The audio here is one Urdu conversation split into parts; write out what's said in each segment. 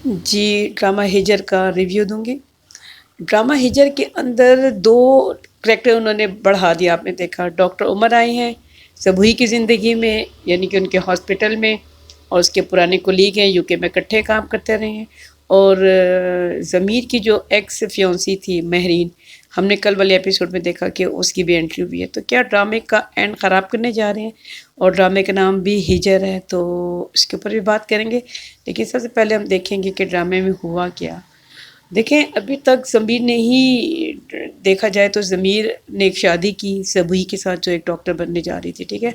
جی، ڈرامہ ہجر کا ریویو دوں گی۔ ڈرامہ ہجر کے اندر 2 کریکٹر انہوں نے بڑھا دیا، آپ نے دیکھا ڈاکٹر عمر آئے ہیں سبوئی کی زندگی میں، یعنی کہ ان کے ہاسپٹل میں، اور اس کے پرانے کولیگ ہیں یوکے میں اکٹھے کام کرتے رہے ہیں، اور ضمیر کی جو ایکس فیونسی تھی مہرین، ہم نے کل والے ایپیسوڈ میں دیکھا کہ اس کی بھی انٹری ہوئی ہے، تو کیا ڈرامے کا اینڈ خراب کرنے جا رہے ہیں، اور ڈرامے کا نام بھی ہجر ہے تو اس کے اوپر بھی بات کریں گے، لیکن سب سے پہلے ہم دیکھیں گے کہ ڈرامے میں ہوا کیا۔ دیکھیں ابھی تک ضمیر نے ہی دیکھا جائے تو ضمیر نے ایک شادی کی سبوئی کے ساتھ جو ایک ڈاکٹر بننے جا رہی تھی، ٹھیک ہے،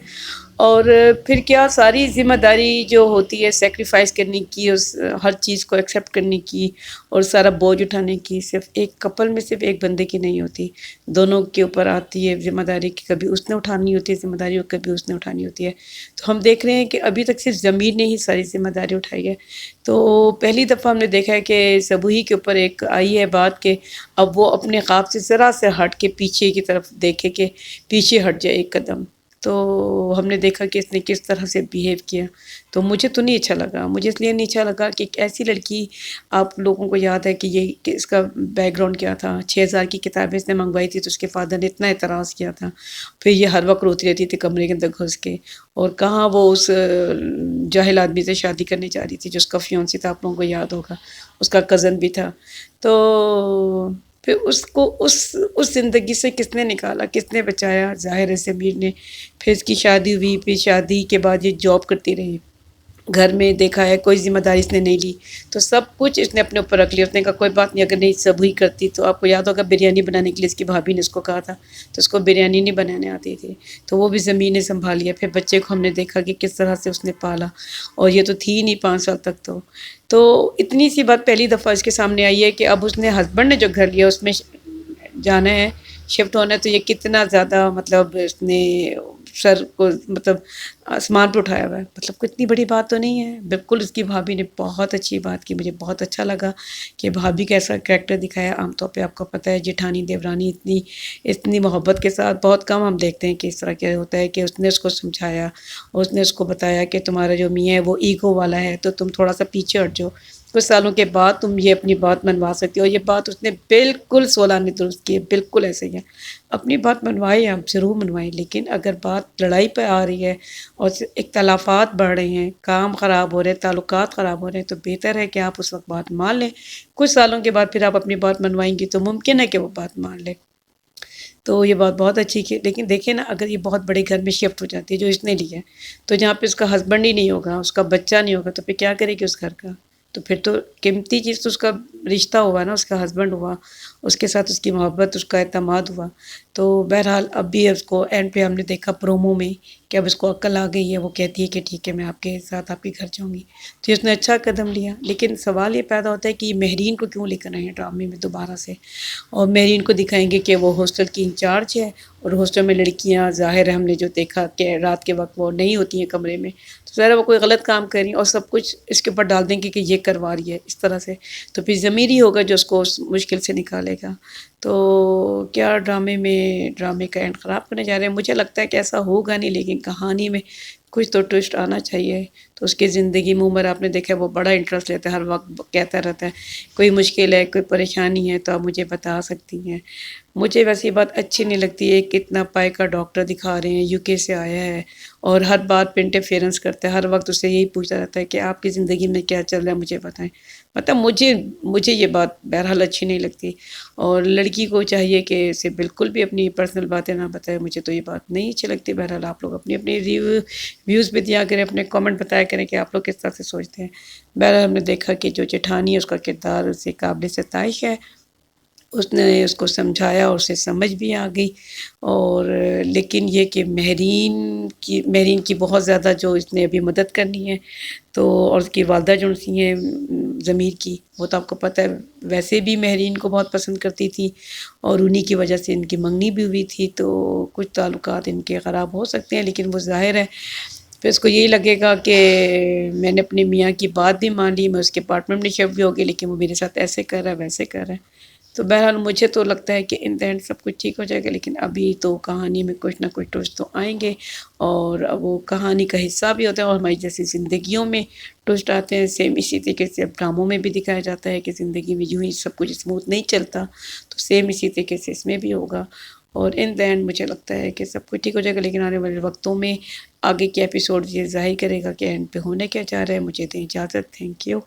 اور پھر کیا ساری ذمہ داری جو ہوتی ہے سیکریفائس کرنے کی، اس ہر چیز کو ایکسیپٹ کرنے کی اور سارا بوجھ اٹھانے کی، صرف ایک کپل میں صرف ایک بندے کی نہیں ہوتی، دونوں کے اوپر آتی ہے ذمہ داری کی، کبھی اس نے اٹھانی ہوتی ہے ذمہ داری اور کبھی اس نے اٹھانی ہوتی ہے۔ تو ہم دیکھ رہے ہیں کہ ابھی تک صرف ضمیر نے ہی ساری ذمہ داری اٹھائی ہے۔ تو پہلی دفعہ ہم نے دیکھا ہے کہ سبوہی کے اوپر ایک آئی ہے بات کہ اب وہ اپنے خواب سے ذرا سے ہٹ کے پیچھے کی طرف دیکھے کہ پیچھے ہٹ جائے ایک قدم، تو ہم نے دیکھا کہ اس نے کس طرح سے بیہیو کیا، تو مجھے تو نہیں اچھا لگا، مجھے اس لیے نہیں اچھا لگا کہ ایک ایسی لڑکی، آپ لوگوں کو یاد ہے کہ اس کا بیک گراؤنڈ کیا تھا، 6000 کی کتابیں اس نے منگوائی تھی تو اس کے فادر نے اتنا اعتراض کیا تھا، پھر یہ ہر وقت روتی رہتی تھی کمرے کے اندر گھس کے، اور کہاں وہ اس جاہل آدمی سے شادی کرنے جا رہی تھی جو اس کا فیونسی تھا، آپ لوگوں کو یاد ہوگا، اس کا کزن بھی تھا، تو پھر اس کو اس زندگی سے کس نے نکالا، کس نے بچایا، ظاہر ہے ضمیر نے۔ پھر اس کی شادی ہوئی، پھر شادی کے بعد یہ جاب کرتی رہی، گھر میں دیکھا ہے کوئی ذمہ داری اس نے نہیں لی، تو سب کچھ اس نے اپنے اوپر رکھ لیا، اس نے کہا کوئی بات نہیں، اگر نہیں سب ہی کرتی تو آپ کو یاد ہوگا بریانی بنانے کے لیے اس کی بھابھی نے اس کو کہا تھا، تو اس کو بریانی نہیں بنانے آتی تھی، تو وہ بھی زمین نے سنبھال لیا، پھر بچے کو ہم نے دیکھا کہ کس طرح سے اس نے پالا، اور یہ تو تھی نہیں 5 سال تک، تو اتنی سی بات پہلی دفعہ اس کے سامنے آئی ہے کہ اب اس نے ہسبینڈ نے جو گھر لیا اس میں جانا ہے، شفٹ ہونا ہے، تو یہ کتنا زیادہ مطلب اس نے سر کو مطلب آسمان پہ اٹھایا ہوا ہے، مطلب کتنی بڑی بات تو نہیں ہے، بالکل اس کی بھابھی نے بہت اچھی بات کی، مجھے بہت اچھا لگا کہ بھابھی کا ایسا کریکٹر دکھایا۔ عام طور پہ آپ کو پتہ ہے جیٹھانی دیورانی اتنی محبت کے ساتھ بہت کم ہم دیکھتے ہیں کہ اس طرح کیا ہوتا ہے کہ اس نے اس کو سمجھایا، اور اس نے اس کو بتایا کہ تمہارا جو میاں ہے وہ ایگو والا ہے تو تم تھوڑا سا پیچھے ہٹ جاؤ، کچھ سالوں کے بعد تم یہ اپنی بات منوا سکتی ہو، اور یہ بات اس نے بالکل 16 نے درست کی ہے، بالکل ایسے ہی ہے، اپنی بات منوائیں، آپ ضرور منوائیں، لیکن اگر بات لڑائی پہ آ رہی ہے اور اختلافات بڑھ رہے ہیں، کام خراب ہو رہے ہیں، تعلقات خراب ہو رہے ہیں، تو بہتر ہے کہ آپ اس وقت بات مان لیں، کچھ سالوں کے بعد پھر آپ اپنی بات منوائیں گی تو ممکن ہے کہ وہ بات مان لے، تو یہ بات بہت اچھی کی، لیکن دیکھیں نا اگر یہ بہت بڑے گھر میں شفٹ ہو جاتی ہے جو اس نے لی ہے، تو جہاں پہ اس کا ہسبینڈ ہی نہیں ہوگا، اس کا بچہ نہیں ہوگا، تو پھر کیا کرے گی اس گھر کا، تو پھر تو قیمتی چیز تو اس کا رشتہ ہوا نا، اس کا ہسبینڈ ہوا، اس کے ساتھ اس کی محبت، اس کا اعتماد ہوا، تو بہرحال اب بھی اس کو اینڈ پہ ہم نے دیکھا پرومو میں کہ اب اس کو عقل آ گئی ہے، وہ کہتی ہے کہ ٹھیک ہے میں آپ کے ساتھ آپ کے گھر جاؤں گی، تو اس نے اچھا قدم لیا، لیکن سوال یہ پیدا ہوتا ہے کہ یہ مہرین کو کیوں لے کر آئے ہیں ڈرامے میں دوبارہ سے، اور مہرین کو دکھائیں گے کہ وہ ہاسٹل کی انچارج ہے، اور ہاسٹل میں لڑکیاں ظاہر ہے ہم نے جو دیکھا کہ رات کے وقت وہ نہیں ہوتی ہیں کمرے میں، تو ظاہر ہے وہ کوئی غلط کام کر رہی ہیں، اور سب کچھ اس کے اوپر ڈال دیں گے کہ یہ کروا رہی ہے اس طرح سے، تو پھر ضمیر ہی ہوگا جو اس کو اس مشکل سے نکالے گا، تو کیا ڈرامے کا اینڈ خراب کرنے جا رہے ہیں، مجھے لگتا ہے کہ ایسا ہوگا نہیں، لیکن کہانی میں کچھ تو ٹوسٹ آنا چاہیے، تو اس کی زندگی میں عمر آپ نے دیکھا ہے وہ بڑا انٹرسٹ لیتا ہے، ہر وقت کہتا رہتا ہے کوئی مشکل ہے کوئی پریشانی ہے تو آپ مجھے بتا سکتی ہیں، مجھے ویسے یہ بات اچھی نہیں لگتی ہے، کتنا پائے کا ڈاکٹر دکھا رہے ہیں، یوکے سے آیا ہے، اور ہر بات پہ انٹرفیئرنس کرتا ہے، ہر وقت اسے یہی پوچھتا رہتا ہے کہ آپ کی زندگی میں کیا چل رہا ہے مجھے بتائیں، مطلب مجھے یہ بات بہرحال اچھی نہیں لگتی، اور لڑکی کو چاہیے کہ اسے بالکل بھی اپنی پرسنل باتیں نہ بتائے، مجھے تو یہ بات نہیں اچھی لگتی، بہرحال آپ لوگ اپنی اپنی ویوز بھی دیا کریں، اپنے کامنٹ بتایا کریں کہ آپ لوگ کس طرح سے سوچتے ہیں، بہرحال ہم نے دیکھا کہ جو جیٹھانی ہے اس کا کردار اسے قابل ستائش ہے، اس نے اس کو سمجھایا اور اسے سمجھ بھی آ گئی، اور لیکن یہ کہ مہرین کی بہت زیادہ جو اس نے ابھی مدد کرنی ہے، تو اور اس کی والدہ جو سی ہیں ضمیر کی، وہ تو آپ کو پتہ ہے ویسے بھی مہرین کو بہت پسند کرتی تھی، اور انہی کی وجہ سے ان کی منگنی بھی ہوئی تھی، تو کچھ تعلقات ان کے خراب ہو سکتے ہیں، لیکن وہ ظاہر ہے پھر اس کو یہی لگے گا کہ میں نے اپنے میاں کی بات بھی مان لی، میں اس کے اپارٹمنٹ میں شفٹ بھی ہوگی، لیکن وہ میرے ساتھ ایسے کر رہا ہے ویسے کر رہا ہے، تو بہرحال مجھے تو لگتا ہے کہ ان دا اینڈ سب کچھ ٹھیک ہو جائے گا، لیکن ابھی تو کہانی میں کچھ نہ کچھ ٹوسٹ تو آئیں گے، اور وہ کہانی کا حصہ بھی ہوتا ہے، اور ہماری جیسی زندگیوں میں ٹوسٹ آتے ہیں، سیم اسی طریقے سے اب ڈراموں میں بھی دکھایا جاتا ہے کہ زندگی میں یوں ہی سب کچھ اسموتھ نہیں چلتا، تو سیم اسی طریقے سے اس میں بھی ہوگا، اور ان دا اینڈ مجھے لگتا ہے کہ سب کچھ ٹھیک ہو جائے گا، لیکن آنے والے وقتوں میں آگے کے ایپیسوڈ یہ ظاہر کرے گا کہ اینڈ پہ ہونے کیا جا رہا ہے۔ مجھے دیں اجازت، تھینک یو۔